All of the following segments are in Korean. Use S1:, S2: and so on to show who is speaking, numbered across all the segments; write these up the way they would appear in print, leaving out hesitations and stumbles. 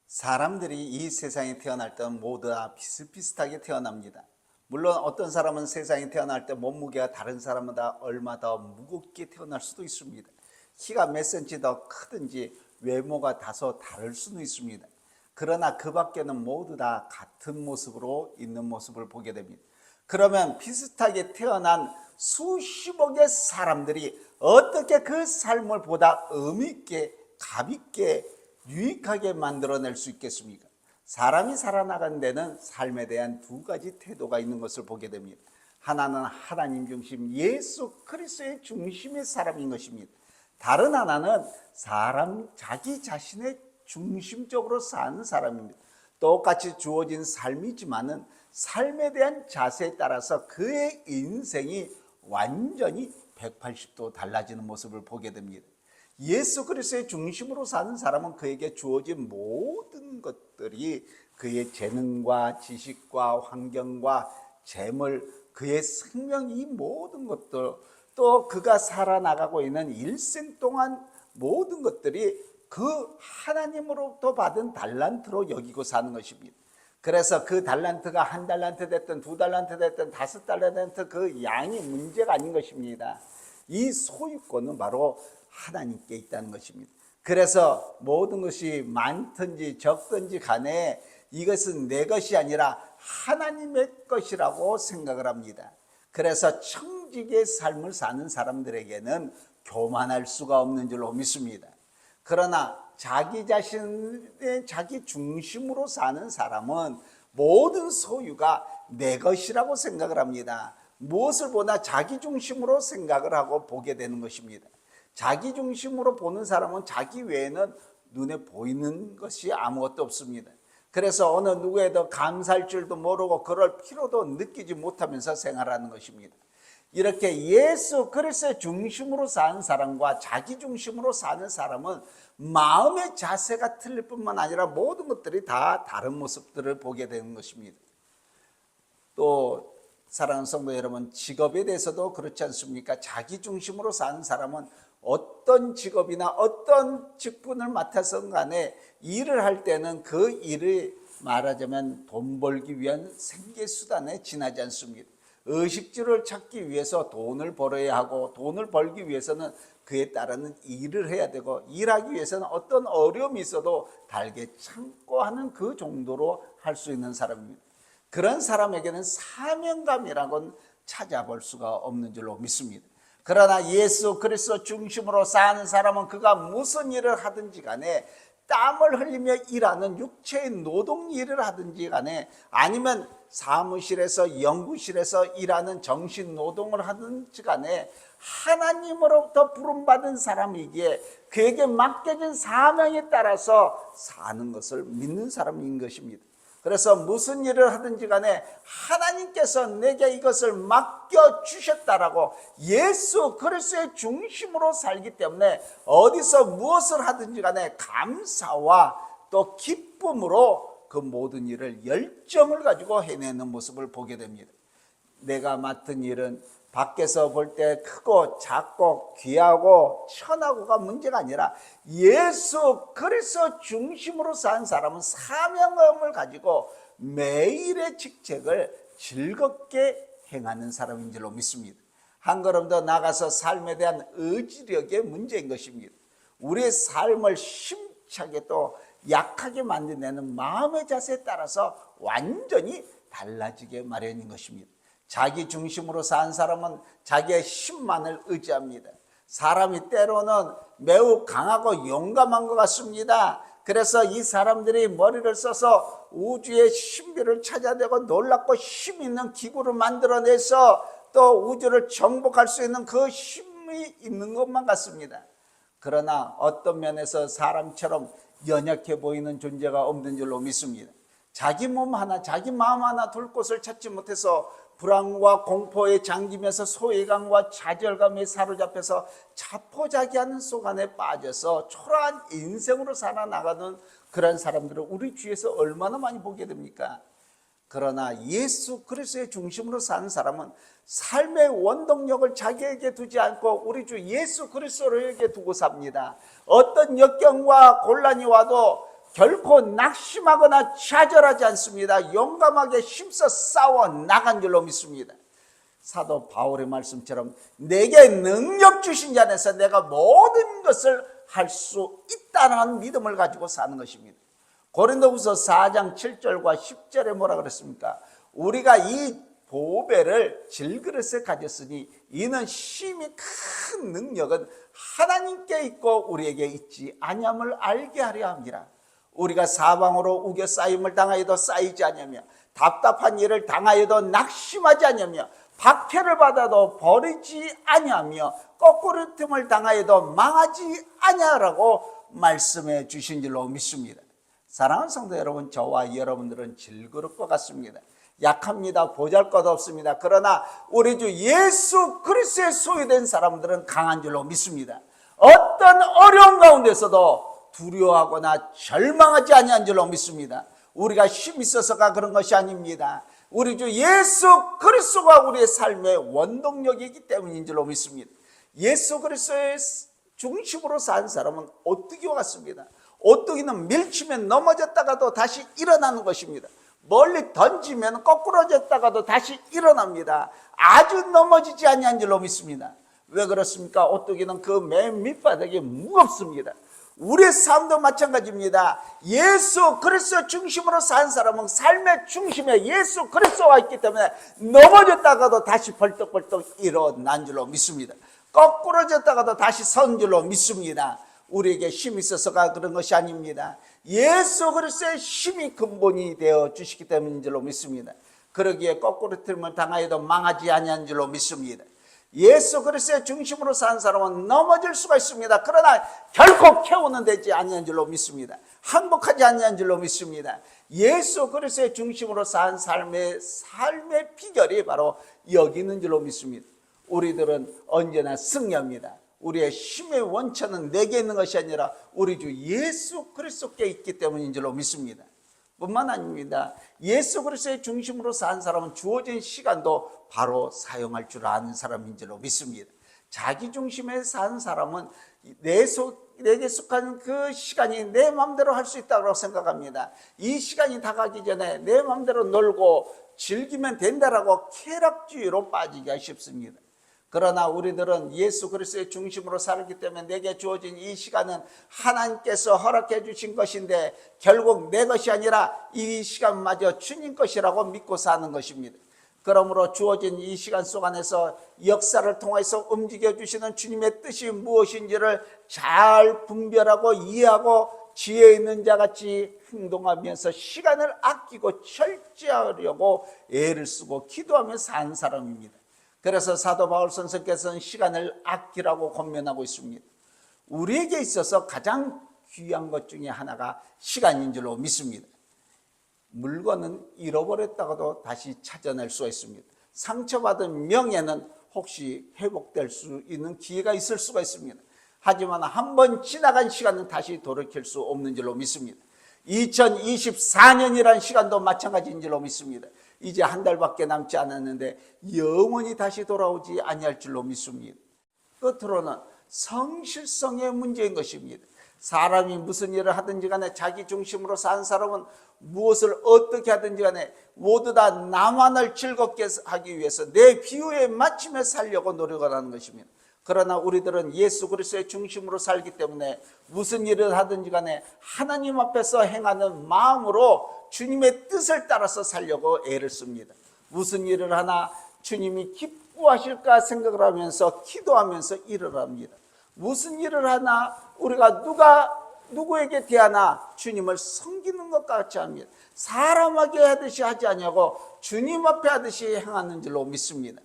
S1: 사람들이 이 세상에 태어날 때 모두 다 비슷비슷하게 태어납니다. 물론 어떤 사람은 세상에 태어날 때 몸무게가 다른 사람보다 얼마 더 무겁게 태어날 수도 있습니다. 키가 몇 센치 더 크든지 외모가 다소 다를 수도 있습니다. 그러나 그 밖에는 모두 다 같은 모습으로 있는 모습을 보게 됩니다. 그러면 비슷하게 태어난 수십억의 사람들이 어떻게 그 삶을 보다 의미 있게, 값 있게, 유익하게 만들어낼 수 있겠습니까? 사람이 살아나가는 데는 삶에 대한 두 가지 태도가 있는 것을 보게 됩니다. 하나는 하나님 중심, 예수 그리스도의 중심의 사람인 것입니다. 다른 하나는 자기 자신의 중심적으로 사는 사람입니다. 똑같이 주어진 삶이지만은 삶에 대한 자세에 따라서 그의 인생이 완전히 180도 달라지는 모습을 보게 됩니다. 예수 그리스도의 중심으로 사는 사람은 그에게 주어진 모든 것들이 그의 재능과 지식과 환경과 재물, 그의 생명, 이 모든 것들, 또 그가 살아나가고 있는 일생 동안 모든 것들이 그 하나님으로부터 받은 달란트로 여기고 사는 것입니다. 그래서 그 달란트가 한 달란트 됐든 두 달란트 됐든 5달란트, 그 양이 문제가 아닌 것입니다. 이 소유권은 바로 하나님께 있다는 것입니다. 그래서 모든 것이 많든지 적든지 간에 이것은 내 것이 아니라 하나님의 것이라고 생각을 합니다. 그래서 청지기의 삶을 사는 사람들에게는 교만할 수가 없는 줄로 믿습니다. 그러나 자기 자신의 자기 중심으로 사는 사람은 모든 소유가 내 것이라고 생각을 합니다. 무엇을 보나 자기 중심으로 생각을 하고 보게 되는 것입니다. 자기 중심으로 보는 사람은 자기 외에는 눈에 보이는 것이 아무것도 없습니다. 그래서 어느 누구에도 감사할 줄도 모르고 그럴 필요도 느끼지 못하면서 생활하는 것입니다. 이렇게 예수 그리스도의 중심으로 사는 사람과 자기 중심으로 사는 사람은 마음의 자세가 틀릴 뿐만 아니라 모든 것들이 다 다른 모습들을 보게 되는 것입니다. 또 사랑하는 성도 여러분, 직업에 대해서도 그렇지 않습니까? 자기 중심으로 사는 사람은 어떤 직업이나 어떤 직분을 맡아서 간에 일을 할 때는 그 일을 말하자면 돈 벌기 위한 생계수단에 지나지 않습니다. 의식주를 찾기 위해서 돈을 벌어야 하고, 돈을 벌기 위해서는 그에 따르는 일을 해야 되고, 일하기 위해서는 어떤 어려움이 있어도 달게 참고 하는 그 정도로 할 수 있는 사람입니다. 그런 사람에게는 사명감이라고는 찾아볼 수가 없는 줄로 믿습니다. 그러나 예수 그리스도 중심으로 사는 사람은 그가 무슨 일을 하든지 간에, 땀을 흘리며 일하는 육체의 노동 일을 하든지 간에, 아니면 사무실에서 연구실에서 일하는 정신 노동을 하든지 간에 하나님으로부터 부름받은 사람이기에 그에게 맡겨진 사명에 따라서 사는 것을 믿는 사람인 것입니다. 그래서 무슨 일을 하든지 간에 하나님께서 내게 이것을 맡겨주셨다라고 예수 그리스도의 중심으로 살기 때문에 어디서 무엇을 하든지 간에 감사와 또 기쁨으로 그 모든 일을 열정을 가지고 해내는 모습을 보게 됩니다. 내가 맡은 일은 밖에서 볼 때 크고 작고 귀하고 천하고가 문제가 아니라 예수 그리스도 중심으로 산 사람은 사명감을 가지고 매일의 직책을 즐겁게 행하는 사람인 줄로 믿습니다. 한 걸음 더 나가서 삶에 대한 의지력의 문제인 것입니다. 우리의 삶을 힘차게 또 약하게 만들어내는 마음의 자세에 따라서 완전히 달라지게 마련인 것입니다. 자기 중심으로 산 사람은 자기의 힘만을 의지합니다. 사람이 때로는 매우 강하고 용감한 것 같습니다. 그래서 이 사람들이 머리를 써서 우주의 신비를 찾아내고 놀랍고 힘 있는 기구를 만들어내서 또 우주를 정복할 수 있는 그 힘이 있는 것만 같습니다. 그러나 어떤 면에서 사람처럼 연약해 보이는 존재가 없는 줄로 믿습니다. 자기 몸 하나, 자기 마음 하나 둘 곳을 찾지 못해서 불안과 공포에 잠기면서 소외감과 좌절감에 사로잡혀서 자포자기하는 속 안에 빠져서 초라한 인생으로 살아나가는 그런 사람들을 우리 주위에서 얼마나 많이 보게 됩니까? 그러나 예수 그리스도의 중심으로 사는 사람은 삶의 원동력을 자기에게 두지 않고 우리 주 예수 그리스도에게 두고 삽니다. 어떤 역경과 곤란이 와도 결코 낙심하거나 좌절하지 않습니다. 용감하게 힘써 싸워 나간 줄로 믿습니다. 사도 바울의 말씀처럼 내게 능력 주신 자 안에서 내가 모든 것을 할 수 있다는 믿음을 가지고 사는 것입니다. 고린도후서 4장 7절과 10절에 뭐라 그랬습니까? 우리가 이 보배를 질그릇에 가졌으니 이는 심히 큰 능력은 하나님께 있고 우리에게 있지 아니함을 알게 하려 함이라. 우리가 사방으로 우겨 쌓임을 당하여도 쌓이지 아니하며 답답한 일을 당하여도 낙심하지 아니하며 박해를 받아도 버리지 아니하며 거꾸로 틈을 당하여도 망하지 아니하라고 말씀해 주신 줄로 믿습니다. 사랑하는 성도 여러분, 저와 여러분들은 질그릇과 같습니다. 약합니다. 보잘것없습니다. 그러나 우리 주 예수 그리스도의 소유된 사람들은 강한 줄로 믿습니다. 어떤 어려운 가운데서도 두려워하거나 절망하지 아니한 줄로 믿습니다. 우리가 힘이 있어서가 그런 것이 아닙니다. 우리 주 예수 그리스도가 우리의 삶의 원동력이기 때문인 줄로 믿습니다. 예수 그리스도의 중심으로 산 사람은 오뚜기와 같습니다. 오뚜기는 밀치면 넘어졌다가도 다시 일어나는 것입니다. 멀리 던지면 거꾸러졌다가도 다시 일어납니다. 아주 넘어지지 아니한 줄로 믿습니다. 왜 그렇습니까? 오뚜기는 그 맨 밑바닥이 무겁습니다. 우리의 삶도 마찬가지입니다. 예수 그리스도 중심으로 산 사람은 삶의 중심에 예수 그리스도가 있기 때문에 넘어졌다가도 다시 벌떡벌떡 일어난 줄로 믿습니다. 거꾸러졌다가도 다시 선 줄로 믿습니다. 우리에게 힘이 있어서가 그런 것이 아닙니다. 예수 그리스도의 힘이 근본이 되어 주시기 때문인 줄로 믿습니다. 그러기에 거꾸로 틀면 당하여도 망하지 아니한 줄로 믿습니다. 예수 그리스도의 중심으로 산 사람은 넘어질 수가 있습니다. 그러나 결코 캐오는 되지 아니한 줄로 믿습니다. 항복하지 아니한 줄로 믿습니다. 예수 그리스도의 중심으로 산 삶의 비결이 바로 여기 있는 줄로 믿습니다. 우리들은 언제나 승리합니다. 우리의 힘의 원천은 내게 있는 것이 아니라 우리 주 예수 그리스도께 있기 때문인 줄로 믿습니다. 뿐만 아닙니다. 예수 그리스도의 중심으로 산 사람은 주어진 시간도 바로 사용할 줄 아는 사람인 줄로 믿습니다. 자기 중심에 산 사람은 내게 속한 그 시간이 내 마음대로 할 수 있다고 생각합니다. 이 시간이 다가기 전에 내 마음대로 놀고 즐기면 된다라고 쾌락주의로 빠지기가 쉽습니다. 그러나 우리들은 예수 그리스도의 중심으로 살기 때문에 내게 주어진 이 시간은 하나님께서 허락해 주신 것인데 결국 내 것이 아니라 이 시간마저 주님 것이라고 믿고 사는 것입니다. 그러므로 주어진 이 시간 속 안에서 역사를 통해서 움직여 주시는 주님의 뜻이 무엇인지를 잘 분별하고 이해하고 지혜 있는 자같이 행동하면서 시간을 아끼고 철저하려고 애를 쓰고 기도하며 사는 사람입니다. 그래서 사도 바울 선생께서는 시간을 아끼라고 권면하고 있습니다. 우리에게 있어서 가장 귀한 것 중에 하나가 시간인 줄로 믿습니다. 물건은 잃어버렸다가도 다시 찾아낼 수가 있습니다. 상처받은 명예는 혹시 회복될 수 있는 기회가 있을 수가 있습니다. 하지만 한번 지나간 시간은 다시 돌이킬 수 없는 줄로 믿습니다. 2024년이라는 시간도 마찬가지인 줄로 믿습니다. 이제 한 달밖에 남지 않았는데 영원히 다시 돌아오지 아니할 줄로 믿습니다. 끝으로는 성실성의 문제인 것입니다. 사람이 무슨 일을 하든지 간에 자기 중심으로 산 사람은 무엇을 어떻게 하든지 간에 모두 다 나만을 즐겁게 하기 위해서 내 비유에 맞추며 살려고 노력을 하는 것입니다. 그러나 우리들은 예수 그리스도의 중심으로 살기 때문에 무슨 일을 하든지 간에 하나님 앞에서 행하는 마음으로 주님의 뜻을 따라서 살려고 애를 씁니다. 무슨 일을 하나 주님이 기뻐하실까 생각을 하면서 기도하면서 일을 합니다. 무슨 일을 하나 우리가 누구에게 대하나 주님을 섬기는 것 같이 합니다. 사람에게 하듯이 하지 아니하고 주님 앞에 하듯이 행하는 줄로 믿습니다.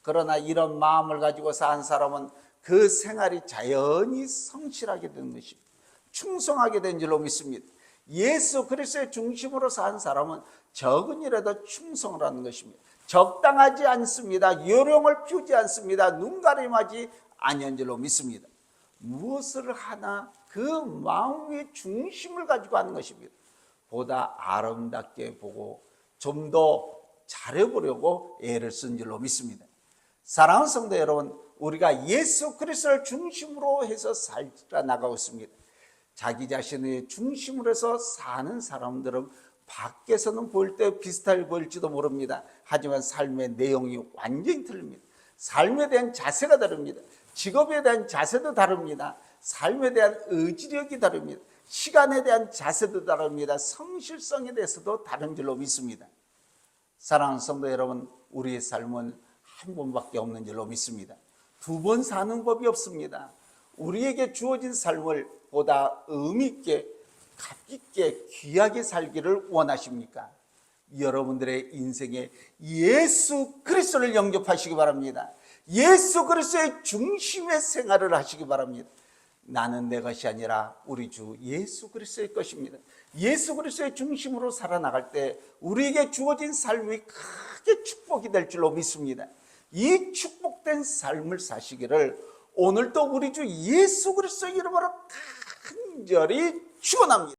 S1: 그러나 이런 마음을 가지고 산 사람은 그 생활이 자연히 성실하게 되는 것입니다. 충성하게 된 줄로 믿습니다. 예수 그리스도의 중심으로 산 사람은 적은 일에도 충성을 하는 것입니다. 적당하지 않습니다. 요령을 피우지 않습니다. 눈가림하지 아니한 줄로 믿습니다. 무엇을 하나 그 마음의 중심을 가지고 하는 것입니다. 보다 아름답게 보고 좀 더 잘해보려고 애를 쓴 줄로 믿습니다. 사랑하는 성도 여러분, 우리가 예수 그리스도를 중심으로 해서 살아나가고 있습니다. 자기 자신의 중심으로 해서 사는 사람들은 밖에서는 볼 때 비슷하게 보일지도 모릅니다. 하지만 삶의 내용이 완전히 틀립니다. 삶에 대한 자세가 다릅니다. 직업에 대한 자세도 다릅니다. 삶에 대한 의지력이 다릅니다. 시간에 대한 자세도 다릅니다. 성실성에 대해서도 다른 줄로 믿습니다. 사랑하는 성도 여러분, 우리의 삶은 한 번밖에 없는 줄로 믿습니다. 두 번 사는 법이 없습니다. 우리에게 주어진 삶을 보다 의미 있게, 값 있게, 귀하게 살기를 원하십니까? 여러분들의 인생에 예수 그리스도를 영접하시기 바랍니다. 예수 그리스도의 중심의 생활을 하시기 바랍니다. 나는 내 것이 아니라 우리 주 예수 그리스도의 것입니다. 예수 그리스도의 중심으로 살아나갈 때 우리에게 주어진 삶이 크게 축복이 될 줄로 믿습니다. 이 축복된 삶을 사시기를 오늘도 우리 주 예수 그리스도의 이름으로 간절히 축원합니다.